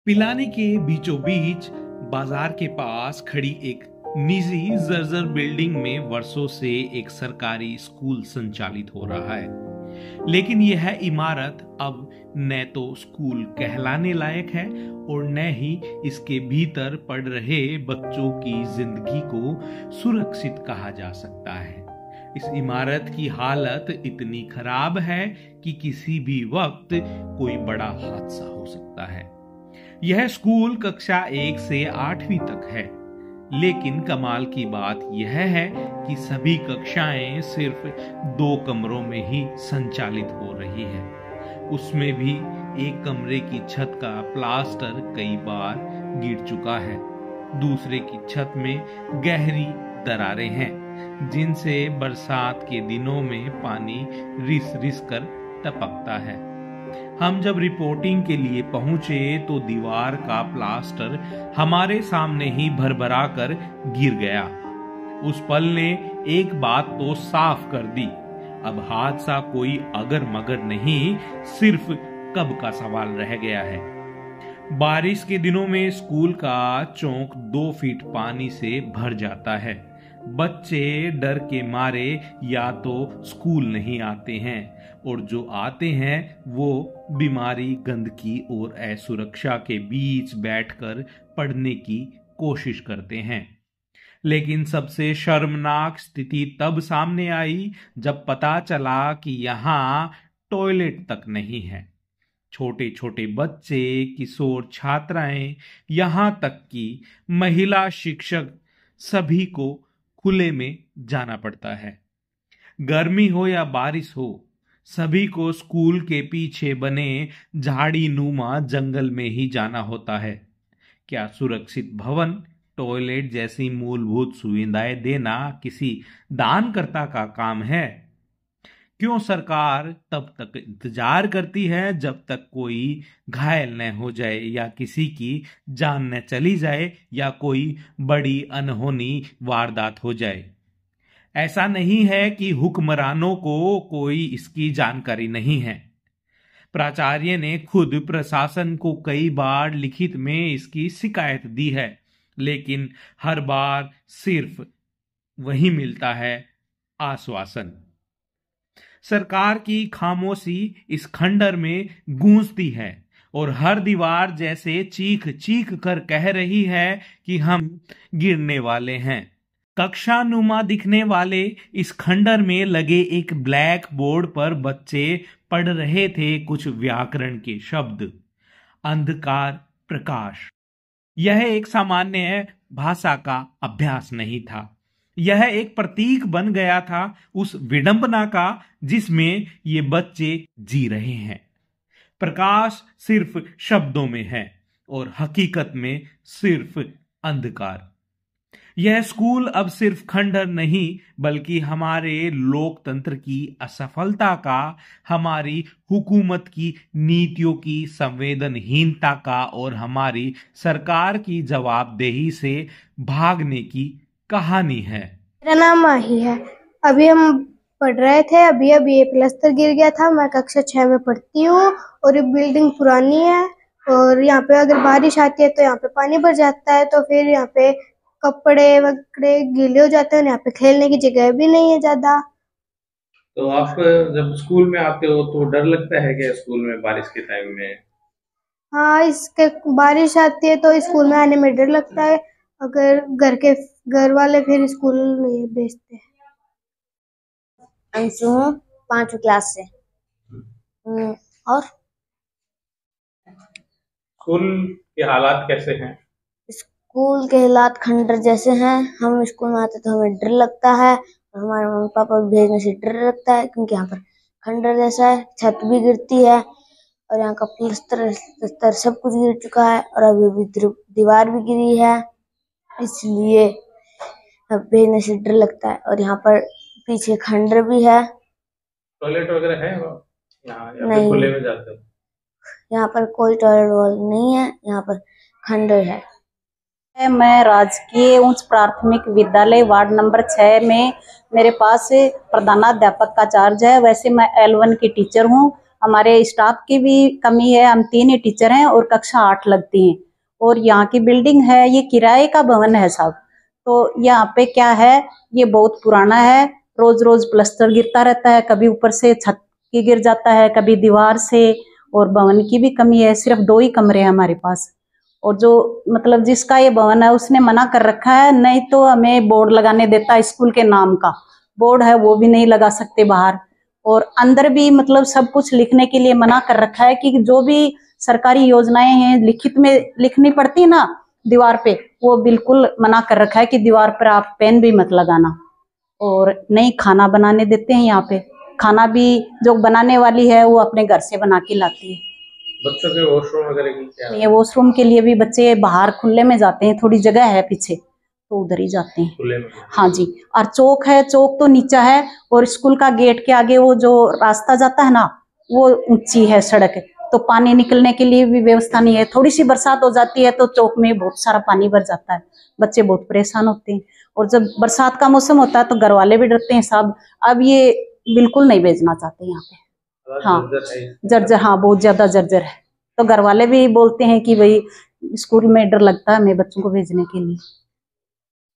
पिलानी के बीचों बीच बाजार के पास खड़ी एक निजी जर्जर बिल्डिंग में वर्षों से एक सरकारी स्कूल संचालित हो रहा है। लेकिन यह इमारत अब न तो स्कूल कहलाने लायक है और न ही इसके भीतर पढ़ रहे बच्चों की जिंदगी को सुरक्षित कहा जा सकता है। इस इमारत की हालत इतनी खराब है कि किसी भी वक्त कोई बड़ा हादसा हो सकता है। यह स्कूल कक्षा 1 से 8वीं तक है, लेकिन कमाल की बात यह है कि सभी कक्षाएं सिर्फ 2 कमरों में ही संचालित हो रही है। उसमें भी एक कमरे की छत का प्लास्टर कई बार गिर चुका है। दूसरे की छत में गहरी दरारें हैं, जिनसे बरसात के दिनों में पानी रिस रिस कर टपकता है। हम जब रिपोर्टिंग के लिए पहुंचे तो दीवार का प्लास्टर हमारे सामने ही भरभरा कर गिर गया। उस पल ने एक बात तो साफ कर दी, अब हादसा कोई अगर मगर नहीं, सिर्फ कब का सवाल रह गया है। बारिश के दिनों में स्कूल का चौक 2 फीट पानी से भर जाता है। बच्चे डर के मारे या तो स्कूल नहीं आते हैं और जो आते हैं वो बीमारी, गंदगी और असुरक्षा के बीच बैठकर पढ़ने की कोशिश करते हैं। लेकिन सबसे शर्मनाक स्थिति तब सामने आई जब पता चला कि यहाँ टॉयलेट तक नहीं है। छोटे छोटे बच्चे, किशोर छात्राएं, यहाँ तक कि महिला शिक्षक, सभी को खुले में जाना पड़ता है। गर्मी हो या बारिश हो, सभी को स्कूल के पीछे बने झाड़ी नुमा जंगल में ही जाना होता है। क्या सुरक्षित भवन, टॉयलेट जैसी मूलभूत सुविधाएं देना किसी दानकर्ता का काम है? क्यों सरकार तब तक इंतजार करती है जब तक कोई घायल न हो जाए या किसी की जान न चली जाए या कोई बड़ी अनहोनी वारदात हो जाए? ऐसा नहीं है कि हुक्मरानों को कोई इसकी जानकारी नहीं है। प्राचार्य ने खुद प्रशासन को कई बार लिखित में इसकी शिकायत दी है, लेकिन हर बार सिर्फ वही मिलता है, आश्वासन। सरकार की खामोशी इस खंडर में गूंजती है और हर दीवार जैसे चीख चीख कर कह रही है कि हम गिरने वाले हैं। कक्षा नुमा दिखने वाले इस खंडर में लगे एक ब्लैक बोर्ड पर बच्चे पढ़ रहे थे कुछ व्याकरण के शब्द। अंधकार, प्रकाश। यह एक सामान्य भाषा का अभ्यास नहीं था, यह एक प्रतीक बन गया था उस विडंबना का जिसमें ये बच्चे जी रहे हैं। प्रकाश सिर्फ शब्दों में है और हकीकत में सिर्फ अंधकार। यह स्कूल अब सिर्फ खंडर नहीं, बल्कि हमारे लोकतंत्र की असफलता का, हमारी हुकूमत की नीतियों की संवेदनहीनता का और हमारी सरकार की जवाबदेही से भागने की कहानी है। मेरा नाम माही है। अभी हम पढ़ रहे थे, अभी ये प्लास्टर गिर गया था। मैं कक्षा 6 में पढ़ती हूँ और ये बिल्डिंग पुरानी है और यहाँ पे अगर बारिश आती है तो यहाँ पे पानी भर जाता है, तो फिर यहाँ पे कपड़े वगैरह गीले हो जाते हैं। यहाँ पे खेलने की जगह भी नहीं है ज्यादा। तो आप जब स्कूल में आते हो तो डर लगता है क्या स्कूल में बारिश के टाइम में? हाँ, इसके बारिश आती है तो स्कूल में आने में डर लगता है, अगर घर वाले फिर स्कूल नहीं भेजते। अंशु हूँ, 5वीं क्लास से। और स्कूल के हालात कैसे हैं? स्कूल के हालात खंडर जैसे हैं। हम स्कूल में आते तो हमें डर लगता है और हमारे मम्मी पापा को भेजने से डर लगता है, क्योंकि यहाँ पर खंडर जैसा है, छत भी गिरती है और यहाँ का प्लास्टर सब कुछ गिर चुका है और अभी दीवार भी गिरी है, इसलिए भेजने से डर लगता है। और यहाँ पर पीछे खंडर भी है। टॉयलेट वगैरह है यहाँ या नहीं, खुले में जाते हो? यहाँ पर कोई टॉयलेट नहीं है, यहाँ पर खंडर है। मैं राजकीय उच्च प्राथमिक विद्यालय वार्ड नंबर 6 में, मेरे पास प्रधानाध्यापक का चार्ज है। वैसे मैं L1 की टीचर हूँ हमारे स्टाफ की भी कमी है। हम 3 ही टीचर हैं और कक्षा 8 लगती हैं। और यहाँ की बिल्डिंग है, ये किराए का भवन है साहब। तो यहाँ पे क्या है, ये बहुत पुराना है। रोज रोज प्लास्टर गिरता रहता है, कभी ऊपर से छत की गिर जाता है, कभी दीवार से। और भवन की भी कमी है, सिर्फ 2 ही कमरे हैं हमारे पास। और जो मतलब जिसका ये भवन है उसने मना कर रखा है, नहीं तो हमें बोर्ड लगाने देता है, स्कूल के नाम का बोर्ड है वो भी नहीं लगा सकते बाहर। और अंदर भी मतलब सब कुछ लिखने के लिए मना कर रखा है कि जो भी सरकारी योजनाएं हैं लिखित में लिखनी पड़ती है ना दीवार पे, वो बिल्कुल मना कर रखा है कि दीवार पर आप पेन भी मत लगाना। और नहीं खाना बनाने देते हैं यहाँ पे, खाना भी जो बनाने वाली है वो अपने घर से बना के लाती है। बच्चों के वॉशरूम वगैरह की क्या? ये वॉशरूम के लिए भी बच्चे बाहर खुले में जाते हैं, थोड़ी जगह है पीछे तो उधर ही जाते हैं। खुले में? हाँ जी। और चौक है, चौक तो नीचा है। और स्कूल का गेट के आगे वो जो रास्ता जाता है ना, वो ऊंची है सड़क, तो पानी निकलने के लिए भी व्यवस्था नहीं है। थोड़ी सी बरसात हो जाती है तो चौक में बहुत सारा पानी भर जाता है, बच्चे बहुत परेशान होते हैं। और जब बरसात का मौसम होता है तो घर वाले भी डरते हैं साहब। अब ये बिल्कुल नहीं भेजना चाहते यहाँ पे। हाँ जर्जर, हाँ बहुत ज्यादा जर्जर है। तो घर वाले भी बोलते हैं कि भाई स्कूल में डर लगता है हमें बच्चों को भेजने के लिए।